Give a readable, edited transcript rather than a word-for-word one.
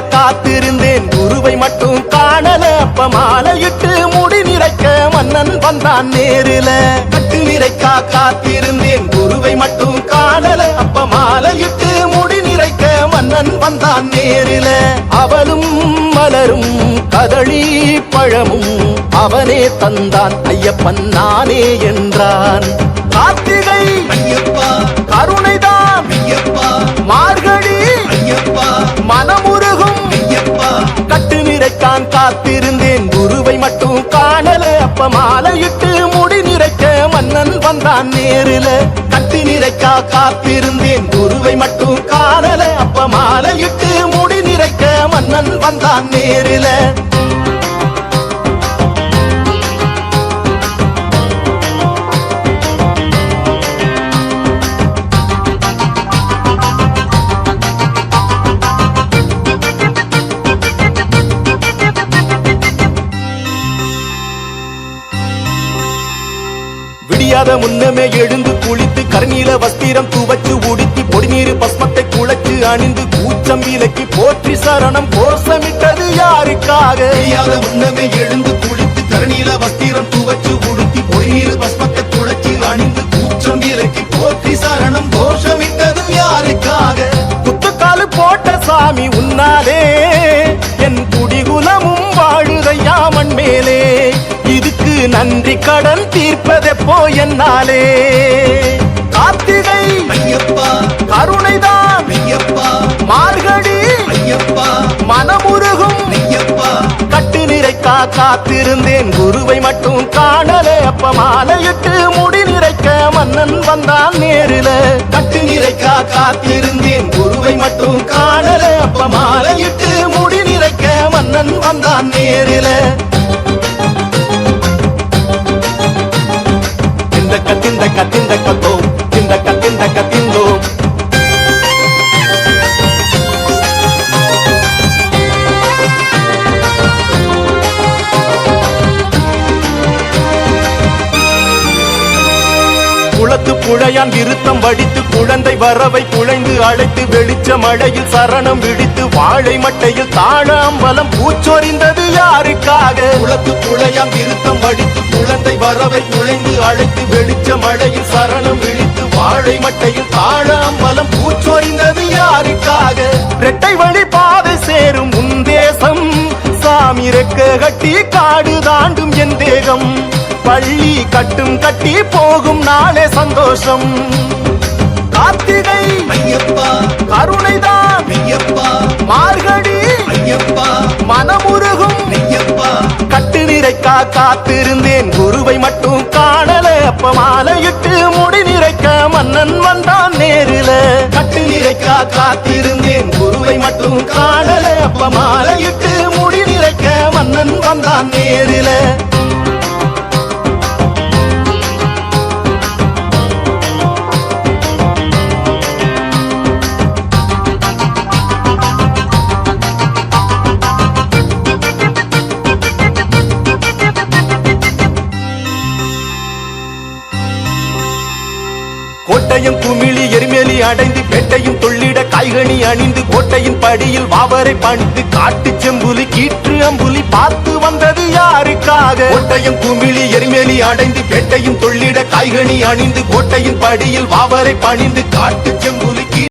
காத்திருந்தேன் குருவை மட்டும் காணல அப்ப மாலையிட்டு முடி நிறைக்க மன்னன் வந்தான் நேரில கட்டு நிறைக்கா காத்திருந்தேன் குருவை மட்டும் காணல அப்ப மாலையிட்டு முடி நிறைக்க மன்னன் வந்தான் நேரில அவளும் மலரும் கதளி பழமும் அவனே தந்தான் ஐயப்பன் நானே என்றான் கார்த்திகை ஐயப்பா கருணைதான் ஐயப்பா மார்கழி ஐயப்பா மனமுருகும் ஐயப்பா கட்டு நிறைக்கான் காத்திருந்தேன் குருவை மட்டும் காணல அப்ப மாலையிட்டு முடி நிறைக்க மன்னன் வந்தான் நேரில கட்டு நிறைக்கா காத்திருந்தேன் குருவை மட்டும் காணல அப்ப மாலையிட்டு முடி நிறைக்க மன்னன் வந்தான் நேரில விடியாத முன்னமே எழுந்து குளித்து கருநீல வஸ்திரம் துவச்சு உடுத்தி பொடிநீர் பஸ்மத்தை குழைச்சு அணிந்து கூச்சம் விலக்கி போற்றி சரணம் கோஷமிட்டது யாருக்காக தெரியாத முன்னமே எழுந்து குளித்து கருநீல வஸ்திரம் துவச்சு உடுத்தி பொய்நீர் பஸ்மத்தை துளைச்சி அணிந்து கூச்சம் விலக்கி போற்றி சரணம் கோஷமிட்டது யாருக்காக குத்துக்காலு போட்ட சாமி உன்னாலே என் குடிகுலமும் வாழுதையா மண் மேலே இதுக்கு நன்றி கடன் தீர்ப்பதெப்போ என்னாலே கார்த்திகை ஐயப்பா கருணைதான் ஐயப்பா மார்கழி ஐயப்பா மனமுருகும் ஐயப்பா கட்டு நிறைக்கா காத்திருந்தேன் குருவை மட்டும் காணல அப்ப மாலையிட்டு முடி நிறைக்க மன்னன் வந்தான் நேரில கட்டு நிறைக்கா காத்திருந்தேன் குருவை மட்டும் காணல அப்ப மாலையிட்டு முடி நிறைக்க மன்னன் வந்தான் நேரில திந்த கத்திந்த கத்தோ திந்த கத்திந்தோ குளத்து புழையான் விருத்தம் வடித்து குழந்தை வரவை குழைந்து அழைத்து வெளிச்ச மழையில் சரணம் விடித்து வாழை மட்டையில் தாழாம்பலம் பூச்சொறிந்தது யாருக்காக குளத்து புழையாம் விருத்தம் வடித்து குழந்தை வரவை குழைந்து அழைத்து வெளிச்ச மழையில் சரணம் விழித்து வாழை மட்டையில் தாழாம்பலம் பூச்சொறிந்தது யாருக்காக ரெட்டை வழி பாதை சேரும் உன் தேசம் சாமி ரெக்க கட்டி காடு தாண்டும் என் தேகம் பள்ளி கட்டும் கட்டி போகும் நாளே சந்தோஷம் கார்த்திகை ஐயப்பா கருணைதான் ஐயப்பா மார்கழி ஐயப்பா மனமுருகும் ஐயப்பா கட்டு நிறைக்கா காத்திருந்தேன் குருவை மட்டும் காணல அப்ப மாலையிட்டு முடி நிறைக்க மன்னன் வந்தான் நேரில கட்டு நிறைக்கா காத்திருந்தேன் குருவை மட்டும் காணல அப்ப மாலையிட்டு முடி நிறைக்க மன்னன் வந்தான் நேரில கோட்டையும் குமிழி எரிமேலி அடைந்து பெட்டையும் தொள்ளிட காய்கனி அணிந்து கோட்டையின் படியில் வாவரை பணிந்து காட்டு செம்புலி கீற்று அம்புலி பார்த்து வந்தது யாருக்காக கோட்டையும் குமிழி எரிமேலி அடைந்து பெட்டையும் தொள்ளிட காய்கனி அணிந்து கோட்டையின் படியில் வாவரை பணிந்து காட்டு செம்புலி